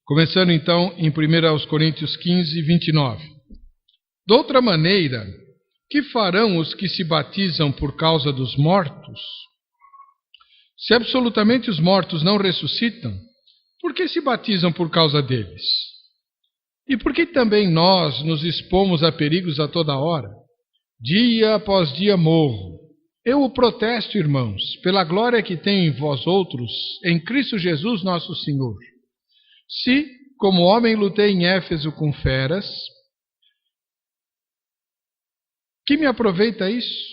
Começando então em 1 Coríntios 15, 29. De outra maneira, que farão os que se batizam por causa dos mortos? Se absolutamente os mortos não ressuscitam, por que se batizam por causa deles? E por que também nós nos expomos a perigos a toda hora? Dia após dia morro. Eu o protesto, irmãos, pela glória que tenho em vós outros, em Cristo Jesus nosso Senhor. Se, como homem, lutei em Éfeso com feras, que me aproveita isso?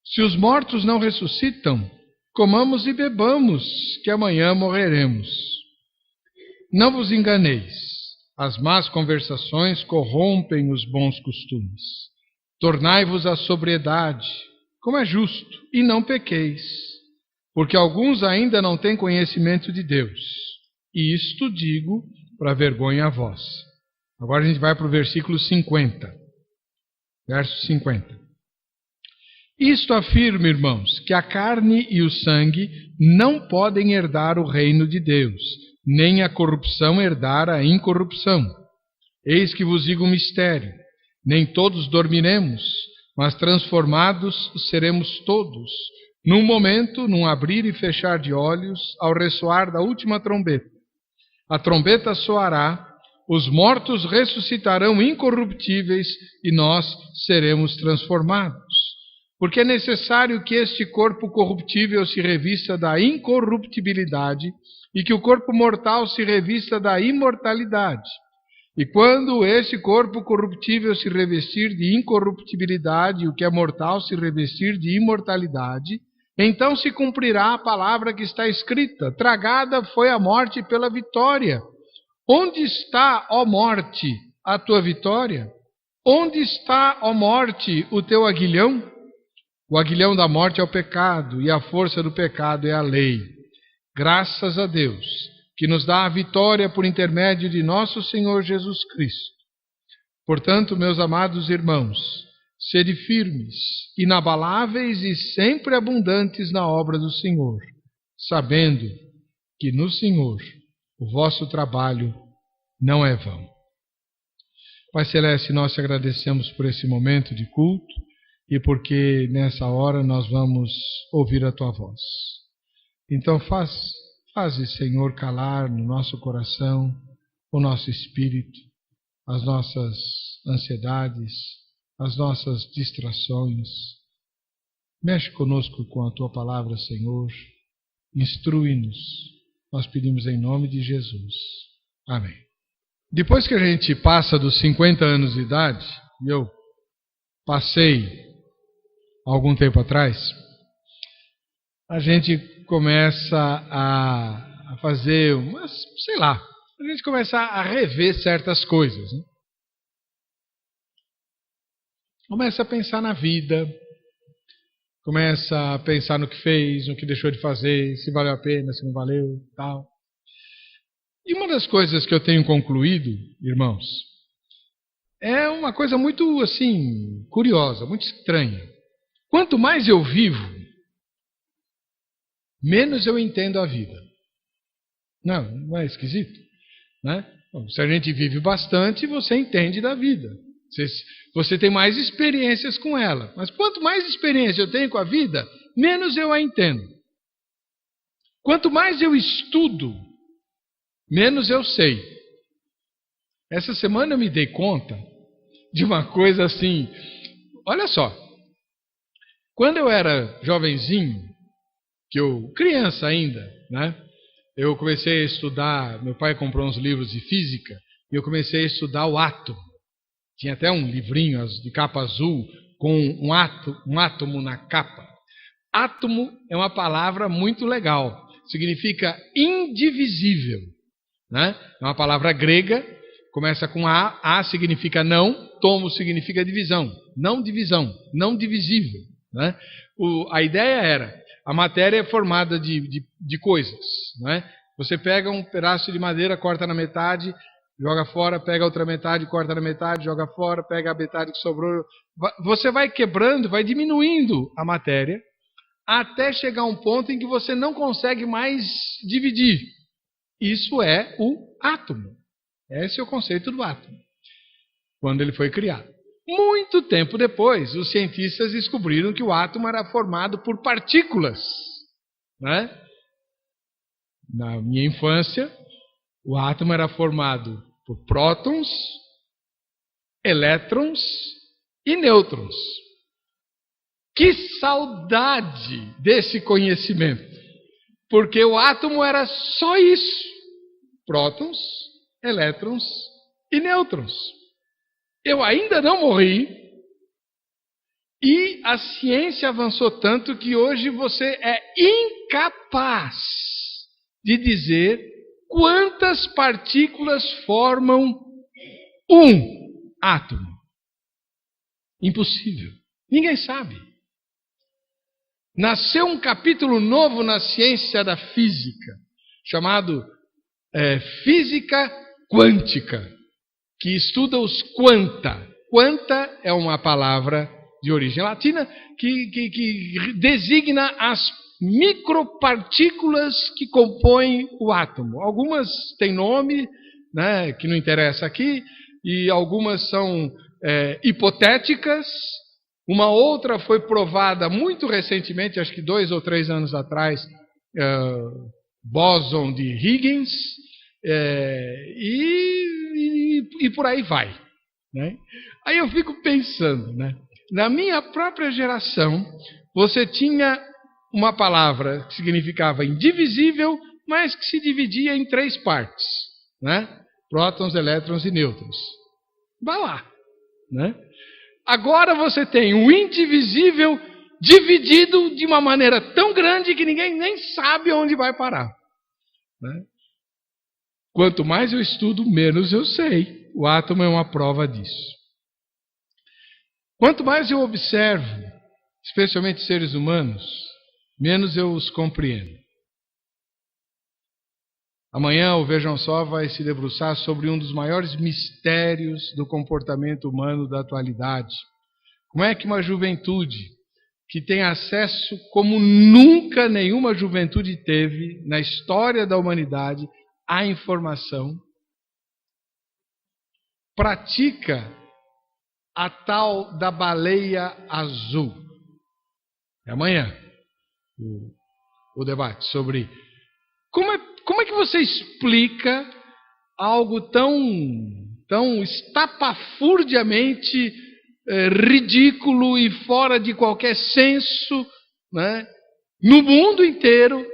Se os mortos não ressuscitam, comamos e bebamos, que amanhã morreremos. Não vos enganeis, as más conversações corrompem os bons costumes. Tornai-vos à sobriedade, como é justo, e não pequeis, porque alguns ainda não têm conhecimento de Deus. E isto digo para vergonha a vós. Agora a gente vai para o versículo 50. Verso 50. Isto afirma, irmãos, que a carne e o sangue não podem herdar o reino de Deus, nem a corrupção herdar a incorrupção. Eis que vos digo um mistério: nem todos dormiremos, mas transformados seremos todos, num momento, num abrir e fechar de olhos, ao ressoar da última trombeta. A trombeta soará, os mortos ressuscitarão incorruptíveis e nós seremos transformados. Porque é necessário que este corpo corruptível se revista da incorruptibilidade e que o corpo mortal se revista da imortalidade. E quando esse corpo corruptível se revestir de incorruptibilidade e o que é mortal se revestir de imortalidade, então se cumprirá a palavra que está escrita: tragada foi a morte pela vitória. Onde está, ó morte, a tua vitória? Onde está, ó morte, o teu aguilhão? O aguilhão da morte é o pecado, e a força do pecado é a lei. Graças a Deus, que nos dá a vitória por intermédio de nosso Senhor Jesus Cristo. Portanto, meus amados irmãos, sede firmes, inabaláveis e sempre abundantes na obra do Senhor, sabendo que no Senhor o vosso trabalho não é vão. Pai Celeste, nós te agradecemos por esse momento de culto e porque nessa hora nós vamos ouvir a tua voz. Então faze, Senhor, calar no nosso coração, o nosso espírito, as nossas ansiedades, as nossas distrações. Mexe conosco com a tua palavra, Senhor. Instrui-nos. Nós pedimos em nome de Jesus. Amém. Depois que a gente passa dos 50 anos de idade, e eu passei algum tempo atrás, a gente começa a fazer umas, a gente começa a rever certas coisas, né? Começa a pensar na vida, começa a pensar no que fez, no que deixou de fazer, se valeu a pena, se não valeu, tal. E uma das coisas que eu tenho concluído, irmãos, é uma coisa muito, curiosa, muito estranha. Quanto mais eu vivo, menos eu entendo a vida. Não é esquisito? Né? Bom, se a gente vive bastante, você entende da vida. Você tem mais experiências com ela. Mas quanto mais experiência eu tenho com a vida, menos eu a entendo. Quanto mais eu estudo, menos eu sei. Essa semana eu me dei conta de uma coisa assim. Olha só. Quando eu era jovenzinho, criança ainda, né? Eu comecei a estudar, meu pai comprou uns livros de física, e eu comecei a estudar o átomo. Tinha até um livrinho de capa azul com um átomo na capa. Átomo é uma palavra muito legal. Significa indivisível, né? É uma palavra grega, começa com A. A significa não, tomo significa divisão. Não divisão, não divisível, né? A ideia era, a matéria é formada de coisas, né? Você pega um pedaço de madeira, corta na metade, joga fora, pega a outra metade, corta na metade, joga fora, pega a metade que sobrou. Você vai quebrando, vai diminuindo a matéria, até chegar a um ponto em que você não consegue mais dividir. Isso é o átomo. Esse é o conceito do átomo, quando ele foi criado. Muito tempo depois, os cientistas descobriram que o átomo era formado por partículas, né? Na minha infância, o átomo era formado por prótons, elétrons e nêutrons. Que saudade desse conhecimento! Porque o átomo era só isso: prótons, elétrons e nêutrons. Eu ainda não morri e a ciência avançou tanto que hoje você é incapaz de dizer quantas partículas formam um átomo. Impossível. Ninguém sabe. Nasceu um capítulo novo na ciência da física, chamado física quântica, que estuda os quanta. Quanta é uma palavra de origem latina que designa as micropartículas que compõem o átomo. Algumas têm nome, né, que não interessa aqui, e algumas são hipotéticas. Uma outra foi provada muito recentemente, acho que 2 ou 3 anos atrás, bóson de Higgins, e por aí vai, né? Aí eu fico pensando, né? Na minha própria geração, você tinha uma palavra que significava indivisível, mas que se dividia em 3 partes, né? Prótons, elétrons e nêutrons. Vá lá, né? Agora você tem o indivisível dividido de uma maneira tão grande que ninguém nem sabe onde vai parar, né? Quanto mais eu estudo, menos eu sei. O átomo é uma prova disso. Quanto mais eu observo, especialmente seres humanos, menos eu os compreendo. Amanhã o Vejam Só vai se debruçar sobre um dos maiores mistérios do comportamento humano da atualidade. Como é que uma juventude que tem acesso como nunca nenhuma juventude teve na história da humanidade à informação, pratica a tal da baleia azul? É amanhã o debate sobre como é que você explica algo tão estapafurdiamente ridículo e fora de qualquer senso, né? No mundo inteiro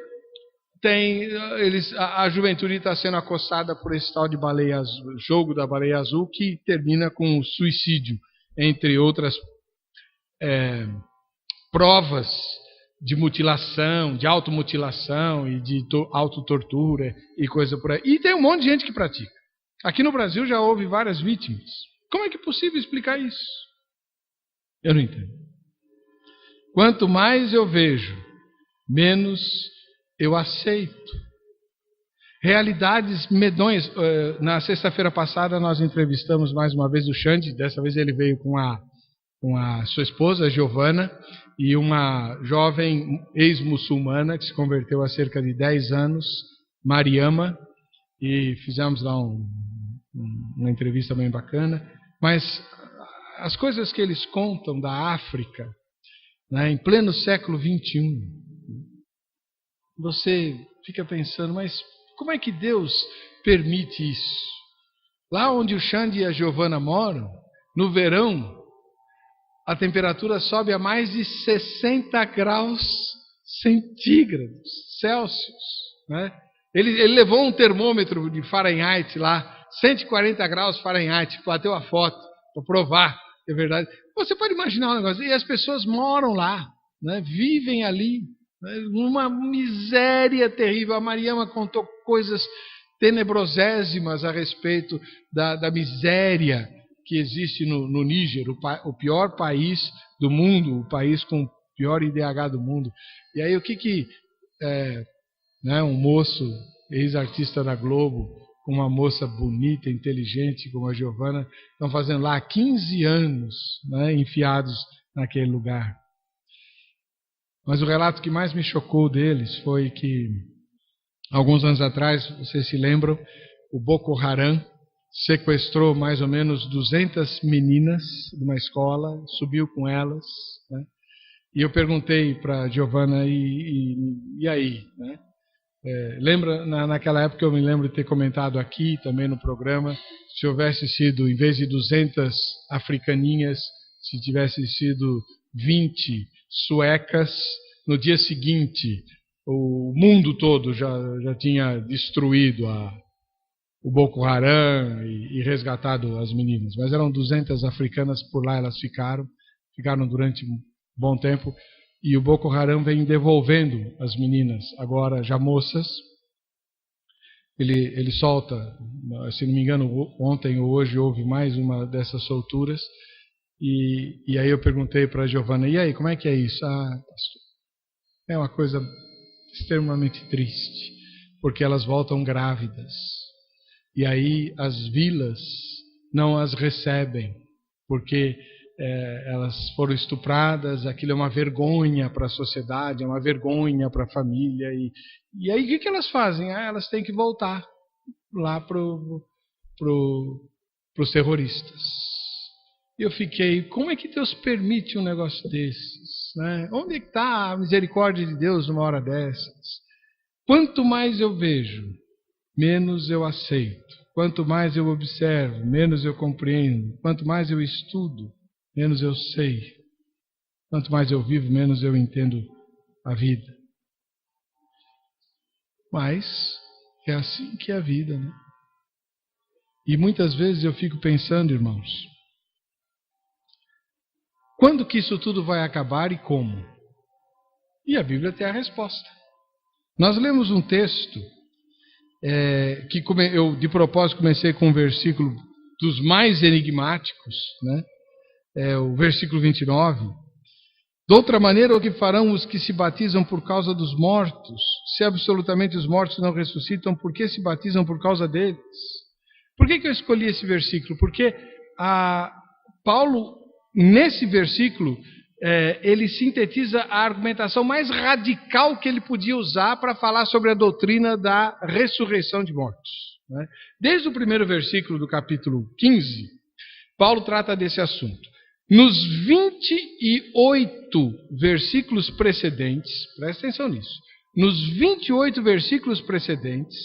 a juventude está sendo acossada por esse tal de baleia azul, jogo da baleia azul, que termina com suicídio, entre outras provas de mutilação, de automutilação e de autotortura e coisa por aí. E tem um monte de gente que pratica. Aqui no Brasil já houve várias vítimas. Como é que é possível explicar isso? Eu não entendo. Quanto mais eu vejo, menos eu aceito. Realidades medonhas. Na sexta-feira passada nós entrevistamos mais uma vez o Xande. Dessa vez ele veio com a sua esposa, a Giovana, e uma jovem ex-muçulmana que se converteu há cerca de 10 anos, Mariama, e fizemos lá uma entrevista bem bacana. Mas as coisas que eles contam da África, né, em pleno século XXI, você fica pensando, mas como é que Deus permite isso? Lá onde o Xande e a Giovana moram, no verão, a temperatura sobe a mais de 60 graus centígrados, Celsius, né? Ele levou um termômetro de Fahrenheit lá, 140 graus Fahrenheit, bateu a foto para provar que é verdade. Você pode imaginar um negócio, e as pessoas moram lá, né? Vivem ali, né? Uma miséria terrível. A Mariama contou coisas tenebrosíssimas a respeito da miséria que existe no Níger, o pior país do mundo, o país com o pior IDH do mundo. E aí o que um moço, ex-artista da Globo, com uma moça bonita, inteligente como a Giovana, estão fazendo lá há 15 anos, né, enfiados naquele lugar. Mas o relato que mais me chocou deles foi que Alguns anos atrás, vocês se lembram, o Boko Haram sequestrou mais ou menos 200 meninas de uma escola, subiu com elas, né? E eu perguntei para a Giovana, e aí? Né? Lembra, naquela época eu me lembro de ter comentado aqui, também no programa, se houvesse sido, em vez de 200 africaninhas, se tivesse sido 20 suecas, no dia seguinte o mundo todo já tinha destruído o Boko Haram e resgatado as meninas. Mas eram 200 africanas, por lá elas ficaram durante um bom tempo, e o Boko Haram vem devolvendo as meninas, agora já moças. Ele solta, se não me engano, ontem ou hoje houve mais uma dessas solturas, e aí eu perguntei para a Giovana, e aí, como é que é isso? Pastor, é uma coisa extremamente triste, porque elas voltam grávidas, e aí as vilas não as recebem, porque elas foram estupradas, aquilo é uma vergonha para a sociedade, é uma vergonha para a família, e aí o que elas fazem? Elas têm que voltar lá para os terroristas. E eu fiquei, como é que Deus permite um negócio desses? Né? Onde é que está a misericórdia de Deus numa hora dessas? Quanto mais eu vejo, menos eu aceito. Quanto mais eu observo, menos eu compreendo. Quanto mais eu estudo, menos eu sei. Quanto mais eu vivo, menos eu entendo a vida. Mas é assim que é a vida, né? E muitas vezes eu fico pensando, irmãos, quando que isso tudo vai acabar e como? E a Bíblia tem a resposta. Nós lemos um texto que eu de propósito comecei com um versículo dos mais enigmáticos, né? O versículo 29. De outra maneira, o que farão os que se batizam por causa dos mortos? Se absolutamente os mortos não ressuscitam, por que se batizam por causa deles? Por que eu escolhi esse versículo? Porque Paulo, nesse versículo, ele sintetiza a argumentação mais radical que ele podia usar para falar sobre a doutrina da ressurreição de mortos. Né? Desde o primeiro versículo do capítulo 15, Paulo trata desse assunto. Nos 28 versículos precedentes, presta atenção nisso, nos 28 versículos precedentes,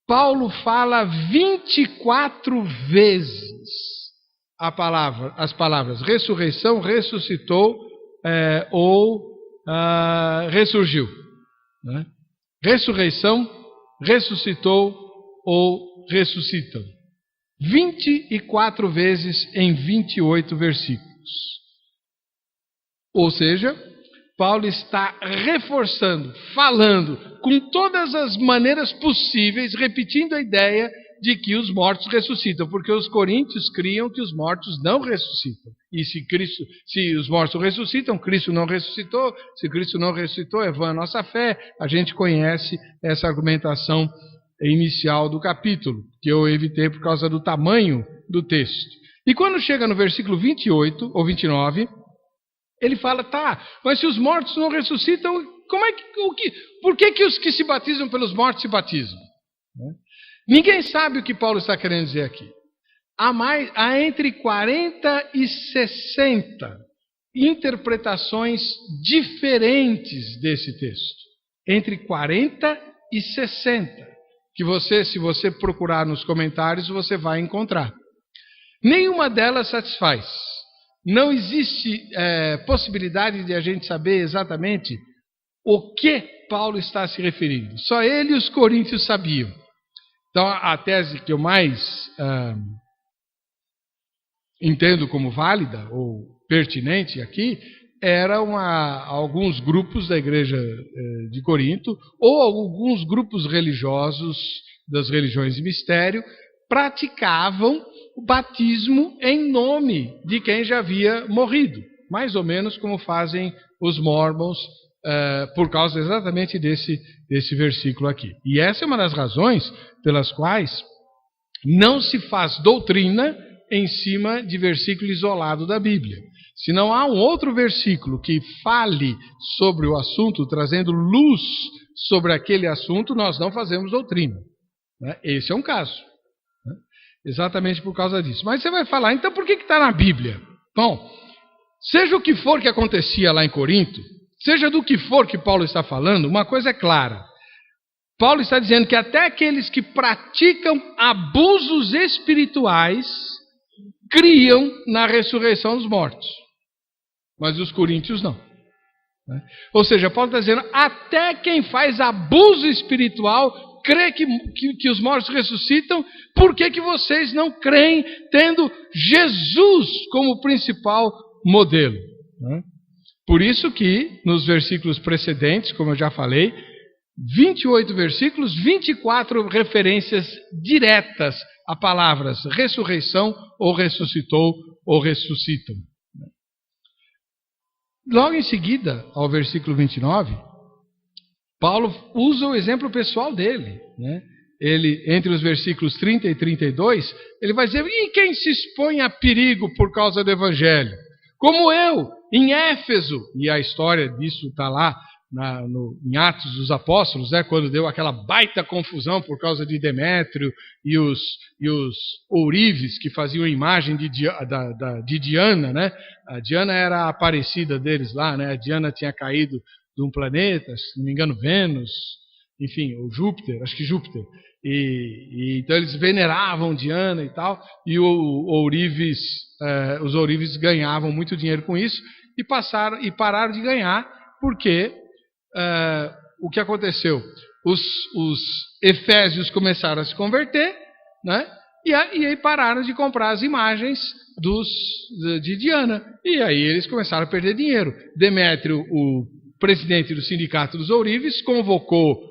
Paulo fala 24 vezes as palavras ressurreição, ressuscitou ou ressurgiu. Né? Ressurreição, ressuscitou ou ressuscitam. 24 vezes em 28 versículos. Ou seja, Paulo está reforçando, falando com todas as maneiras possíveis, repetindo a ideia de que os mortos ressuscitam, porque os coríntios criam que os mortos não ressuscitam. E se os mortos ressuscitam, Cristo não ressuscitou. Se Cristo não ressuscitou, é vã a nossa fé. A gente conhece essa argumentação inicial do capítulo, que eu evitei por causa do tamanho do texto. E quando chega no versículo 28 ou 29, ele fala, mas se os mortos não ressuscitam, por que os que se batizam pelos mortos se batizam? Ninguém sabe o que Paulo está querendo dizer aqui. Há entre 40 e 60 interpretações diferentes desse texto. Entre 40 e 60. Que se você procurar nos comentários, você vai encontrar. Nenhuma delas satisfaz. Não existe possibilidade de a gente saber exatamente o que Paulo está se referindo. Só ele e os coríntios sabiam. Então, a tese que eu mais entendo como válida ou pertinente aqui eram alguns grupos da igreja de Corinto ou alguns grupos religiosos das religiões de mistério praticavam o batismo em nome de quem já havia morrido, mais ou menos como fazem os mormons por causa exatamente desse versículo aqui. E essa é uma das razões pelas quais não se faz doutrina em cima de versículo isolado da Bíblia. Se não há um outro versículo que fale sobre o assunto, trazendo luz sobre aquele assunto nós não fazemos doutrina. Né? Esse é um caso. Né? Exatamente por causa disso. Mas você vai falar, então por que está na Bíblia? Bom, seja o que for que acontecia lá em Corinto, seja do que for que Paulo está falando, uma coisa é clara. Paulo está dizendo que até aqueles que praticam abusos espirituais criam na ressurreição dos mortos. Mas os coríntios não. Né? Ou seja, Paulo está dizendo, até quem faz abuso espiritual crê que os mortos ressuscitam, por que vocês não creem tendo Jesus como principal modelo? Né? Por isso que nos versículos precedentes, como eu já falei, 28 versículos, 24 referências diretas a palavras ressurreição, ou ressuscitou, ou ressuscitam. Logo em seguida, ao versículo 29, Paulo usa o exemplo pessoal dele. Né? Ele, entre os versículos 30 e 32, ele vai dizer, e quem se expõe a perigo por causa do Evangelho? Como eu, em Éfeso, e a história disso está lá em Atos dos Apóstolos, né, quando deu aquela baita confusão por causa de Demétrio e os ourives que faziam a imagem de Diana. Né? A Diana era a aparecida deles lá, né? A Diana tinha caído de um planeta, se não me engano Vênus, enfim, ou Júpiter, acho que Júpiter. Então eles veneravam Diana e tal, e os ourives ganhavam muito dinheiro com isso, e pararam de ganhar, porque o que aconteceu? Os efésios começaram a se converter, né? E aí pararam de comprar as imagens de Diana. E aí eles começaram a perder dinheiro. Demétrio, o presidente do sindicato dos ourives, convocou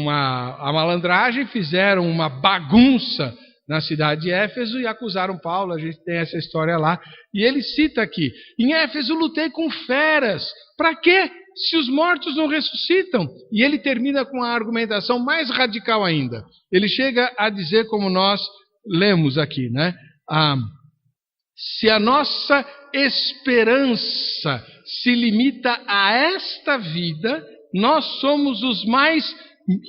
a malandragem, fizeram uma bagunça na cidade de Éfeso e acusaram Paulo. A gente tem essa história lá. E ele cita aqui, em Éfeso lutei com feras. Para quê? Se os mortos não ressuscitam. E ele termina com a argumentação mais radical ainda. Ele chega a dizer, como nós lemos aqui, né? Se a nossa esperança se limita a esta vida, nós somos os mais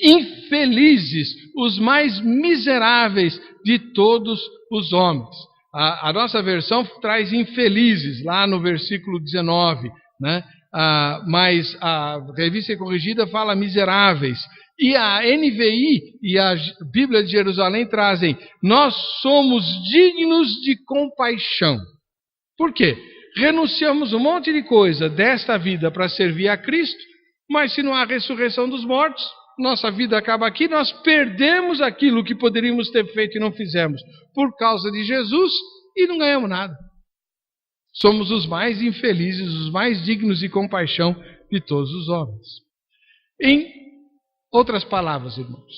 infelizes, os mais miseráveis de todos os homens. A nossa versão traz infelizes, lá no versículo 19, né? Mas a Revista Corrigida fala miseráveis. E a NVI e a Bíblia de Jerusalém trazem, nós somos dignos de compaixão. Por quê? Renunciamos um monte de coisa desta vida para servir a Cristo, mas se não há ressurreição dos mortos, nossa vida acaba aqui, nós perdemos aquilo que poderíamos ter feito e não fizemos por causa de Jesus e não ganhamos nada. Somos os mais infelizes, os mais dignos de compaixão de todos os homens. Em outras palavras, irmãos,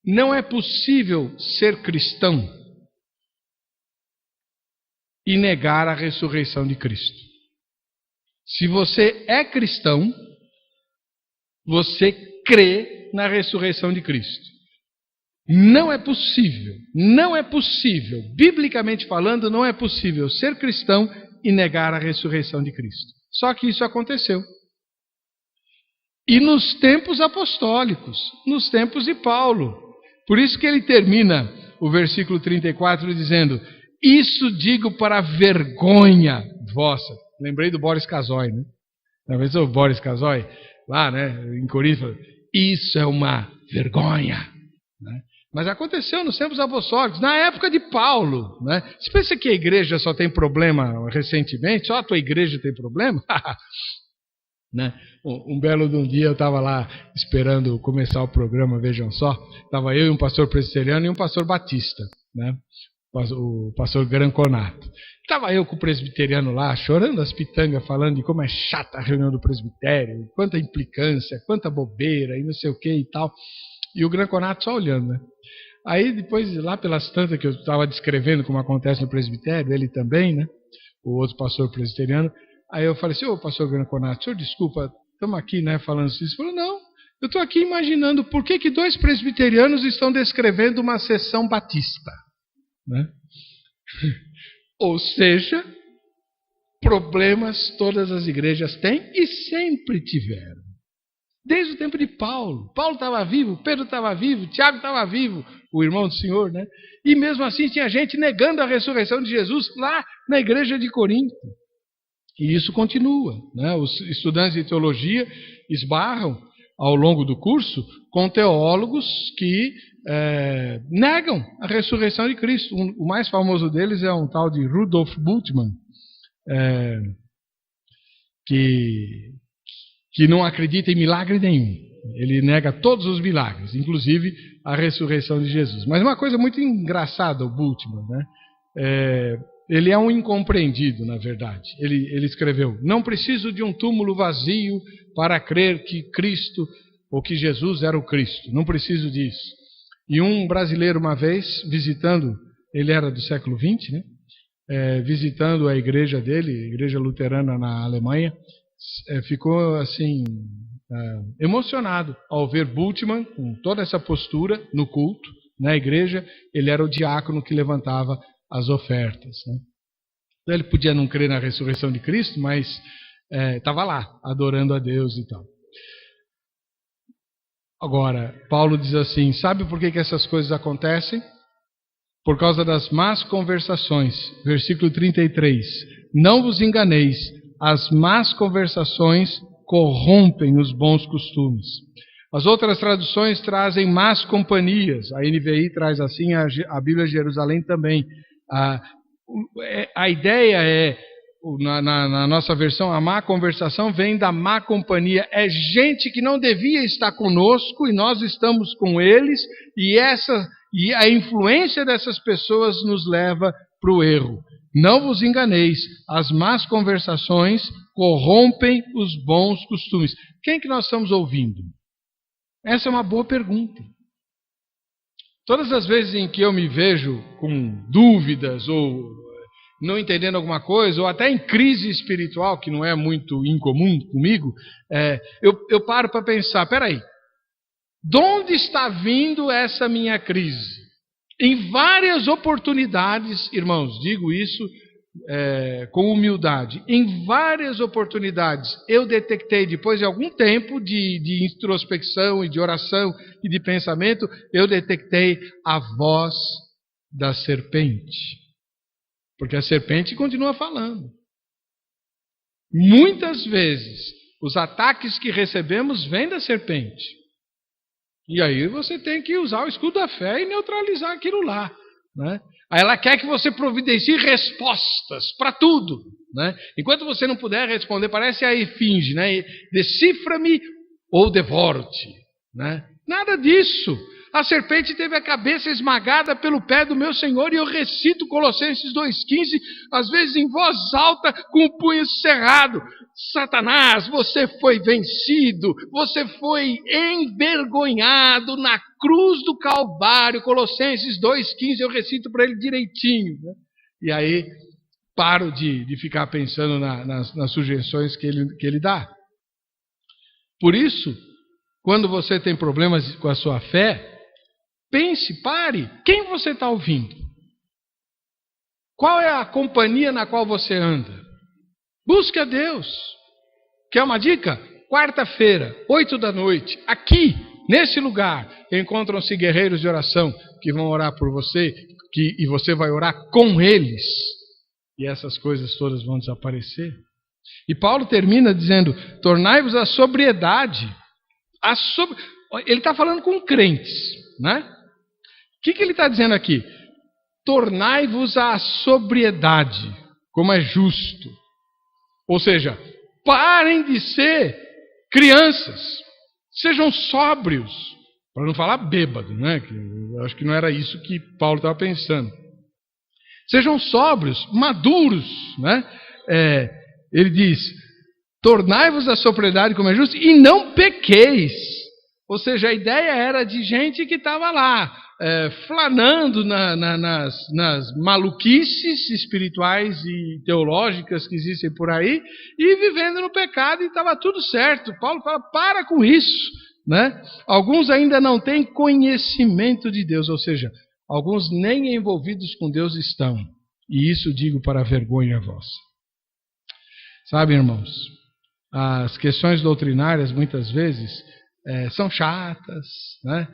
não é possível ser cristão e negar a ressurreição de Cristo. Se você é cristão, você crê na ressurreição de Cristo. Não é possível, biblicamente falando, não é possível ser cristão e negar a ressurreição de Cristo. Só que isso aconteceu. E nos tempos apostólicos, nos tempos de Paulo. Por isso que ele termina o versículo 34 dizendo, isso digo para vergonha vossa. Lembrei do Boris Casoy, né? Talvez o Boris Casoy, lá, né, em Corinto, isso é uma vergonha. Né? Mas aconteceu nos tempos apostólicos, na época de Paulo. Né? Você pensa que a igreja só tem problema recentemente? Só a tua igreja tem problema? Né? Um belo de um dia eu estava lá esperando começar o programa, vejam só. Estava eu e um pastor presbiteriano e um pastor batista, né? O pastor Granconato. Estava eu com o presbiteriano lá, chorando as pitangas, falando de como é chata a reunião do presbitério, quanta implicância, quanta bobeira e não sei o que e tal. E o Granconato só olhando, né? Aí depois, lá pelas tantas que eu estava descrevendo como acontece no presbitério, ele também, né? O outro pastor presbiteriano. Aí eu falei assim, ô pastor Granconato, senhor, desculpa, estamos aqui, né, falando isso. Ele falou, não, eu estou aqui imaginando por que dois presbiterianos estão descrevendo uma sessão batista. Né? Ou seja, problemas todas as igrejas têm e sempre tiveram. Desde o tempo de Paulo. Paulo estava vivo, Pedro estava vivo, Tiago estava vivo, o irmão do Senhor, né? E mesmo assim tinha gente negando a ressurreição de Jesus lá na igreja de Corinto. E isso continua, né? Os estudantes de teologia esbarram ao longo do curso com teólogos que negam a ressurreição de Cristo. O mais famoso deles é um tal de Rudolf Bultmann, que não acredita em milagre nenhum. Ele nega todos os milagres, inclusive a ressurreição de Jesus. Mas uma coisa muito engraçada, o Bultmann, né? Ele é um incompreendido, na verdade. Ele escreveu: não preciso de um túmulo vazio para crer que Cristo, ou que Jesus era o Cristo. Não preciso disso. E um brasileiro, uma vez, visitando, ele era do século XX, né? Visitando a igreja dele, a igreja luterana na Alemanha, ficou assim emocionado ao ver Bultmann com toda essa postura no culto, na igreja. Ele era o diácono que levantava as ofertas, né? Então ele podia não crer na ressurreição de Cristo, mas estava lá, adorando a Deus e tal. Agora, Paulo diz assim: sabe por que essas coisas acontecem? Por causa das más conversações. Versículo 33. Não vos enganeis, as más conversações corrompem os bons costumes. As outras traduções trazem más companhias. A NVI traz assim, a Bíblia de Jerusalém também. A ideia na nossa versão, a má conversação vem da má companhia. É gente que não devia estar conosco e nós estamos com eles, e a influência dessas pessoas nos leva para o erro. Não vos enganeis, as más conversações corrompem os bons costumes. Quem que nós estamos ouvindo? Essa é uma boa pergunta. Todas as vezes em que eu me vejo com dúvidas ou não entendendo alguma coisa, ou até em crise espiritual, que não é muito incomum comigo, eu paro para pensar: peraí, de onde está vindo essa minha crise? Em várias oportunidades, irmãos, digo isso com humildade, em várias oportunidades eu detectei, depois de algum tempo de introspecção e de oração e de pensamento, eu detectei a voz da serpente. Porque a serpente continua falando. Muitas vezes, os ataques que recebemos vêm da serpente. E aí você tem que usar o escudo da fé e neutralizar aquilo lá, né? Aí ela quer que você providencie respostas para tudo, né? Enquanto você não puder responder, parece a esfinge, né? Decifra-me ou devoro-te, né? Nada disso. A serpente teve a cabeça esmagada pelo pé do meu Senhor, e eu recito Colossenses 2,15, às vezes em voz alta, com o punho cerrado: Satanás, você foi vencido, você foi envergonhado na cruz do Calvário. Colossenses 2,15, eu recito para ele direitinho, né? E aí paro de ficar pensando nas sugestões que ele dá. Por isso, quando você tem problemas com a sua fé, pense, pare, quem você está ouvindo? Qual é a companhia na qual você anda? Busque a Deus. Quer uma dica? Quarta-feira, 20h, aqui, nesse lugar, encontram-se guerreiros de oração que vão orar por você, e você vai orar com eles. E essas coisas todas vão desaparecer. E Paulo termina dizendo: tornai-vos a sobriedade. Ele está falando com crentes, né? O que ele está dizendo aqui? Tornai-vos à sobriedade, como é justo. Ou seja, parem de ser crianças. Sejam sóbrios. Para não falar bêbado, né? Eu acho que não era isso que Paulo estava pensando. Sejam sóbrios, maduros, né? Ele diz: tornai-vos à sobriedade, como é justo, e não pequeis. Ou seja, a ideia era de gente que estava lá, flanando nas maluquices espirituais e teológicas que existem por aí, e vivendo no pecado, e estava tudo certo. Paulo fala: para com isso, né? Alguns ainda não têm conhecimento de Deus, ou seja, alguns nem envolvidos com Deus estão. E isso digo para a vergonha vossa. Sabe, irmãos, as questões doutrinárias, muitas vezes, são chatas, né?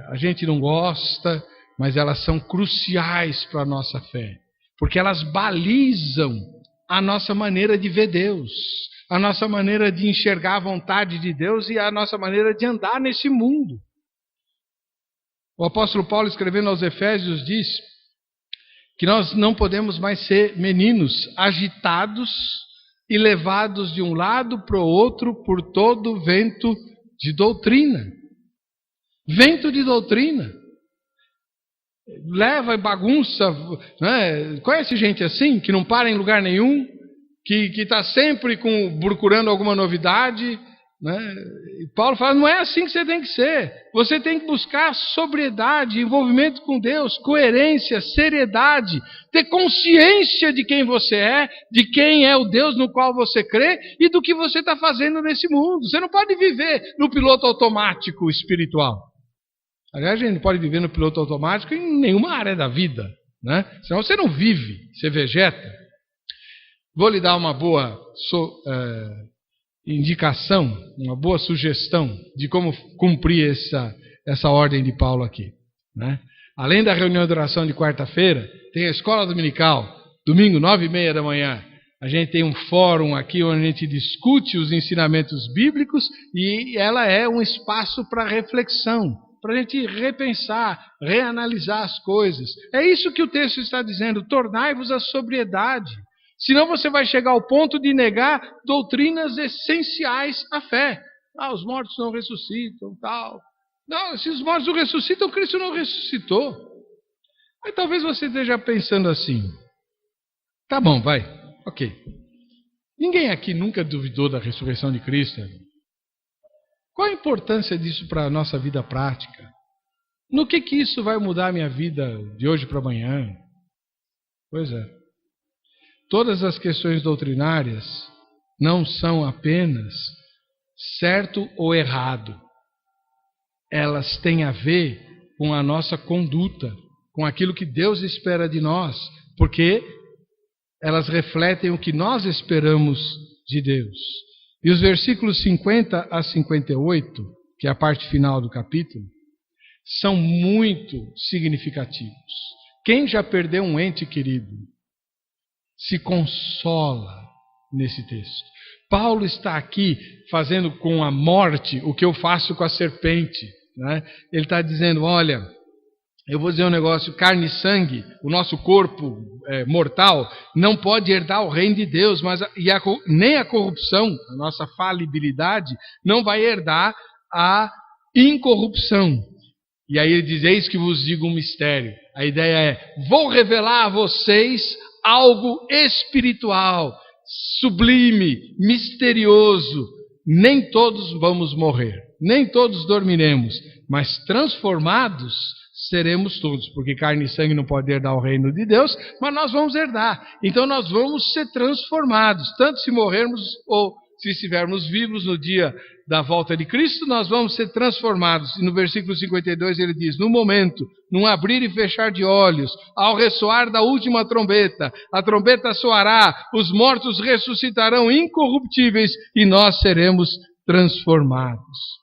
A gente não gosta, mas elas são cruciais para a nossa fé, porque elas balizam a nossa maneira de ver Deus, a nossa maneira de enxergar a vontade de Deus e a nossa maneira de andar nesse mundo. O apóstolo Paulo, escrevendo aos Efésios, diz que nós não podemos mais ser meninos agitados e levados de um lado para o outro por todo vento de doutrina. Vento de doutrina. Leva e bagunça, né? Conhece gente assim, que não para em lugar nenhum, que está sempre procurando alguma novidade, né? E Paulo fala, não é assim que você tem que ser. Você tem que buscar sobriedade, envolvimento com Deus, coerência, seriedade, ter consciência de quem você é, de quem é o Deus no qual você crê e do que você está fazendo nesse mundo. Você não pode viver no piloto automático espiritual. Aliás, a gente não pode viver no piloto automático em nenhuma área da vida, né? Senão você não vive, você vegeta. Vou lhe dar uma boa indicação, uma boa sugestão de como cumprir essa ordem de Paulo aqui, né? Além da reunião de oração de quarta-feira, tem a escola dominical, domingo, 9h30 da manhã. A gente tem um fórum aqui onde a gente discute os ensinamentos bíblicos e ela é um espaço para reflexão, para a gente repensar, reanalisar as coisas. É isso que o texto está dizendo, tornai-vos a sobriedade. Senão você vai chegar ao ponto de negar doutrinas essenciais à fé. Os mortos não ressuscitam, tal. Não, se os mortos não ressuscitam, Cristo não ressuscitou. Aí talvez você esteja pensando assim, tá bom, vai, ok. Ninguém aqui nunca duvidou da ressurreição de Cristo. Qual a importância disso para a nossa vida prática? No que isso vai mudar a minha vida de hoje para amanhã? Pois é. Todas as questões doutrinárias não são apenas certo ou errado. Elas têm a ver com a nossa conduta, com aquilo que Deus espera de nós, porque elas refletem o que nós esperamos de Deus. E os versículos 50 a 58, que é a parte final do capítulo, são muito significativos. Quem já perdeu um ente querido se consola nesse texto. Paulo está aqui fazendo com a morte o que eu faço com a serpente, né? Ele está dizendo, olha, eu vou dizer um negócio, carne e sangue, o nosso corpo mortal, não pode herdar o reino de Deus, nem a corrupção, a nossa falibilidade, não vai herdar a incorrupção. E aí ele diz, eis que vos digo um mistério. A ideia é, vou revelar a vocês algo espiritual, sublime, misterioso. Nem todos vamos morrer, nem todos dormiremos, mas transformados seremos todos, porque carne e sangue não podem herdar o reino de Deus, mas nós vamos herdar. Então nós vamos ser transformados, tanto se morrermos ou se estivermos vivos no dia da volta de Cristo, nós vamos ser transformados. E no versículo 52 ele diz, no momento, num abrir e fechar de olhos, ao ressoar da última trombeta, a trombeta soará, os mortos ressuscitarão incorruptíveis e nós seremos transformados.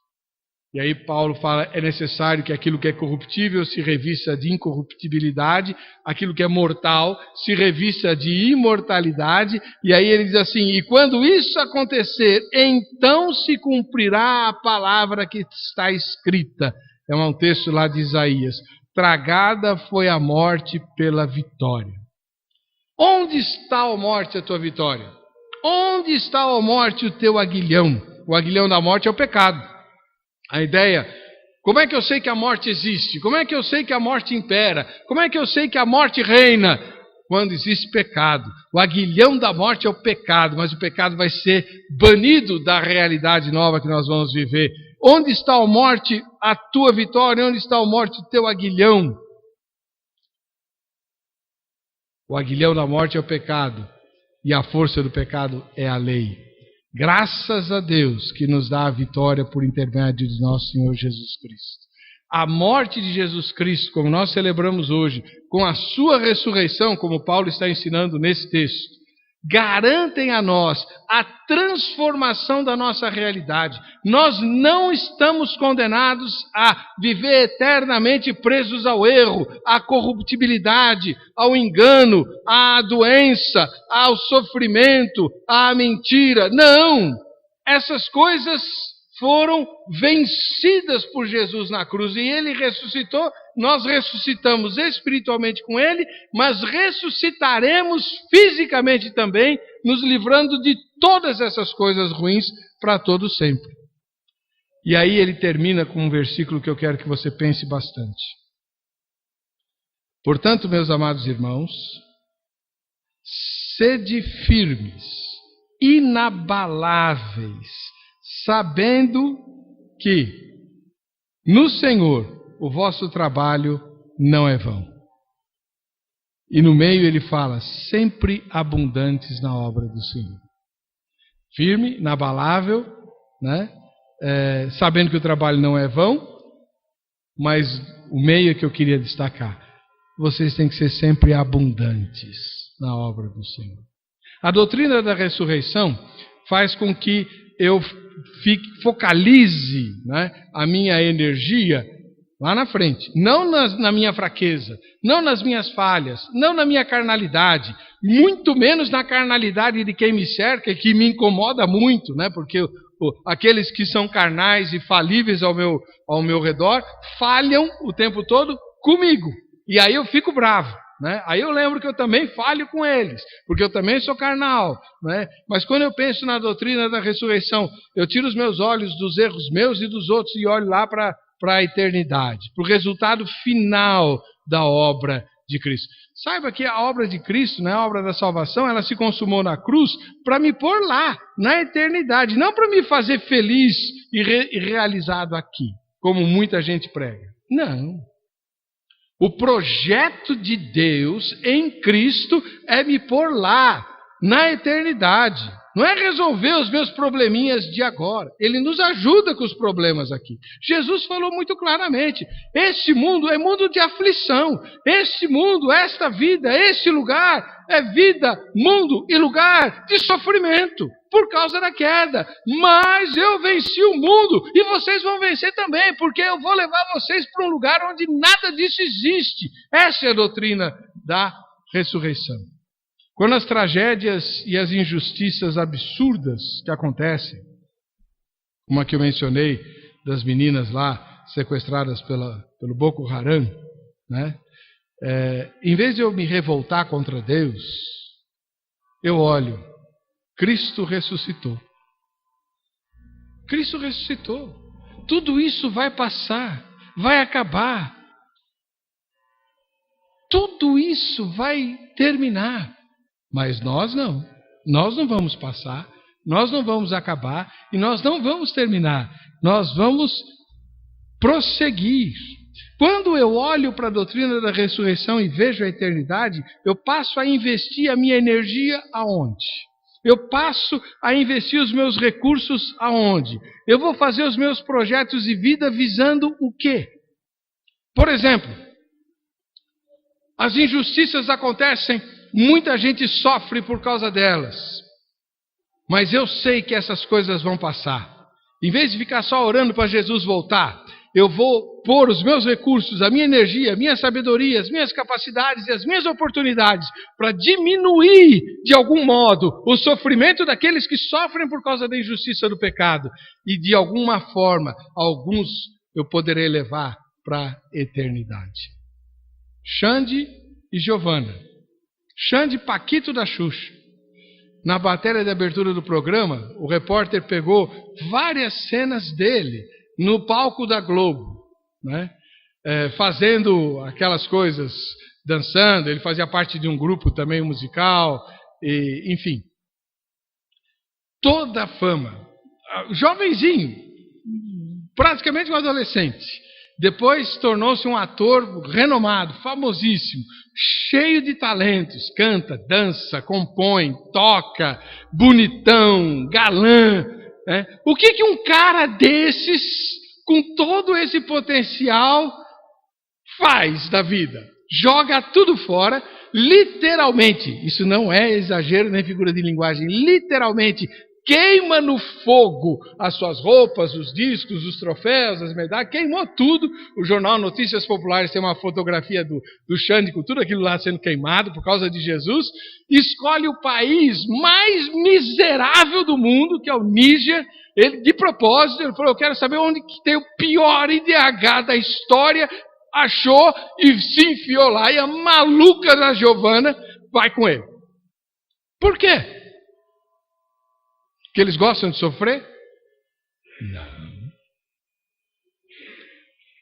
E aí Paulo fala, é necessário que aquilo que é corruptível se revista de incorruptibilidade, aquilo que é mortal se revista de imortalidade, e aí ele diz assim, e quando isso acontecer, então se cumprirá a palavra que está escrita. É um texto lá de Isaías, tragada foi a morte pela vitória. Onde está, ó morte, a tua vitória? Onde está, ó morte, o teu aguilhão? O aguilhão da morte é o pecado. A ideia, como é que eu sei que a morte existe? Como é que eu sei que a morte impera? Como é que eu sei que a morte reina? Quando existe pecado. O aguilhão da morte é o pecado, mas o pecado vai ser banido da realidade nova que nós vamos viver. Onde está, ó morte, a tua vitória? Onde está, ó morte, o teu aguilhão? O aguilhão da morte é o pecado, e a força do pecado é a lei. Graças a Deus que nos dá a vitória por intermédio de nosso Senhor Jesus Cristo. A morte de Jesus Cristo, como nós celebramos hoje, com a sua ressurreição, como Paulo está ensinando nesse texto, garantem a nós a transformação da nossa realidade. Nós não estamos condenados a viver eternamente presos ao erro, à corruptibilidade, ao engano, à doença, ao sofrimento, à mentira. Não! Essas coisas foram vencidas por Jesus na cruz e ele ressuscitou. Nós ressuscitamos espiritualmente com ele, mas ressuscitaremos fisicamente também, nos livrando de todas essas coisas ruins para todo sempre. E aí ele termina com um versículo que eu quero que você pense bastante. Portanto, meus amados irmãos, sede firmes, inabaláveis, sabendo que no Senhor o vosso trabalho não é vão. E no meio ele fala, sempre abundantes na obra do Senhor. Firme, inabalável, né? Sabendo que o trabalho não é vão, mas o meio é que eu queria destacar. Vocês têm que ser sempre abundantes na obra do Senhor. A doutrina da ressurreição faz com que eu focalize, né, a minha energia lá na frente, não na minha fraqueza, não nas minhas falhas, não na minha carnalidade, muito menos na carnalidade de quem me cerca, que me incomoda muito, né, porque aqueles que são carnais e falíveis ao meu redor falham o tempo todo comigo, e aí eu fico bravo. Né? Aí eu lembro que eu também falho com eles, porque eu também sou carnal, né? Mas quando eu penso na doutrina da ressurreição, eu tiro os meus olhos dos erros meus e dos outros e olho lá para a eternidade, para o resultado final da obra de Cristo. Saiba que a obra de Cristo, né, a obra da salvação, ela se consumou na cruz para me pôr lá, na eternidade, não para me fazer feliz e realizado aqui, como muita gente prega. Não. O projeto de Deus em Cristo é me pôr lá, na eternidade. Não é resolver os meus probleminhas de agora. Ele nos ajuda com os problemas aqui. Jesus falou muito claramente, este mundo é mundo de aflição. Este mundo, esta vida, este lugar é vida, mundo e lugar de sofrimento. Por causa da queda, mas eu venci o mundo e vocês vão vencer também, porque eu vou levar vocês para um lugar onde nada disso existe. Essa é a doutrina da ressurreição. Quando as tragédias e as injustiças absurdas que acontecem, como a que eu mencionei das meninas lá sequestradas pelo Boko Haram, né? Em vez de eu me revoltar contra Deus, eu olho, Cristo ressuscitou. Cristo ressuscitou. Tudo isso vai passar, vai acabar. Tudo isso vai terminar. Mas nós não. Nós não vamos passar, nós não vamos acabar e nós não vamos terminar. Nós vamos prosseguir. Quando eu olho para a doutrina da ressurreição e vejo a eternidade, eu passo a investir a minha energia aonde? Eu passo a investir os meus recursos aonde? Eu vou fazer os meus projetos de vida visando o quê? Por exemplo, as injustiças acontecem, muita gente sofre por causa delas. Mas eu sei que essas coisas vão passar. Em vez de ficar só orando para Jesus voltar, eu vou pôr os meus recursos, a minha energia, a minha sabedoria, as minhas capacidades e as minhas oportunidades para diminuir, de algum modo, o sofrimento daqueles que sofrem por causa da injustiça do pecado. E, de alguma forma, alguns eu poderei levar para a eternidade. Xande e Giovana. Xande Paquito da Xuxa. Na matéria de abertura do programa, o repórter pegou várias cenas dele no palco da Globo, né? Fazendo aquelas coisas, dançando. Ele fazia parte de um grupo também musical, enfim. Toda a fama. Jovenzinho, praticamente um adolescente. Depois tornou-se um ator renomado, famosíssimo, cheio de talentos. Canta, dança, compõe, toca, bonitão, galã. O que um cara desses, com todo esse potencial, faz da vida? Joga tudo fora literalmente, isso não é exagero nem figura de linguagem, literalmente queima no fogo as suas roupas, os discos, os troféus, as medalhas, queimou tudo. O jornal Notícias Populares tem uma fotografia do Xande com tudo aquilo lá sendo queimado por causa de Jesus. Escolhe o país mais miserável do mundo, que é o Níger. Ele, de propósito, ele falou, eu quero saber onde que tem o pior IDH da história. Achou e se enfiou lá. E a maluca da Giovana vai com ele. Por quê? Que eles gostam de sofrer? Não.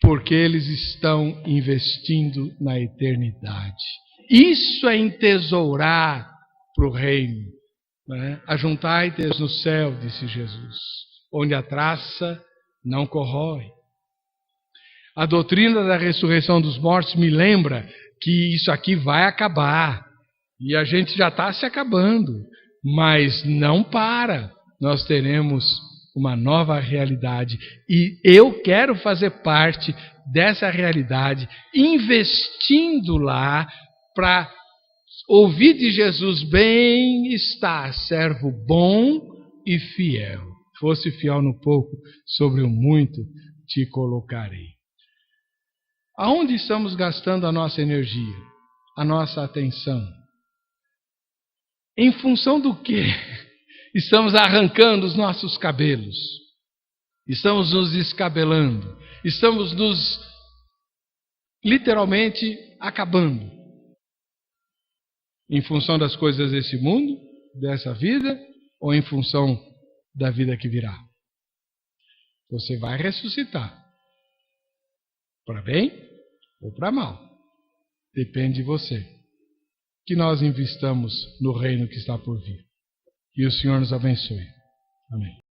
Porque eles estão investindo na eternidade. Isso é entesourar para o reino. Né? Ajuntai-te no céu, disse Jesus, onde a traça não corrói. A doutrina da ressurreição dos mortos me lembra que isso aqui vai acabar. E a gente já está se acabando. Mas não para. Nós teremos uma nova realidade. E eu quero fazer parte dessa realidade, investindo lá para ouvir de Jesus: bem está, servo bom e fiel. Fosse fiel no pouco, sobre o muito te colocarei. Aonde estamos gastando a nossa energia, a nossa atenção? Em função do quê? Estamos arrancando os nossos cabelos. Estamos nos descabelando. Estamos nos, literalmente, acabando. Em função das coisas desse mundo, dessa vida, ou em função da vida que virá? Você vai ressuscitar. Para bem ou para mal. Depende de você. Que nós investamos no reino que está por vir. E o Senhor nos abençoe. Amém.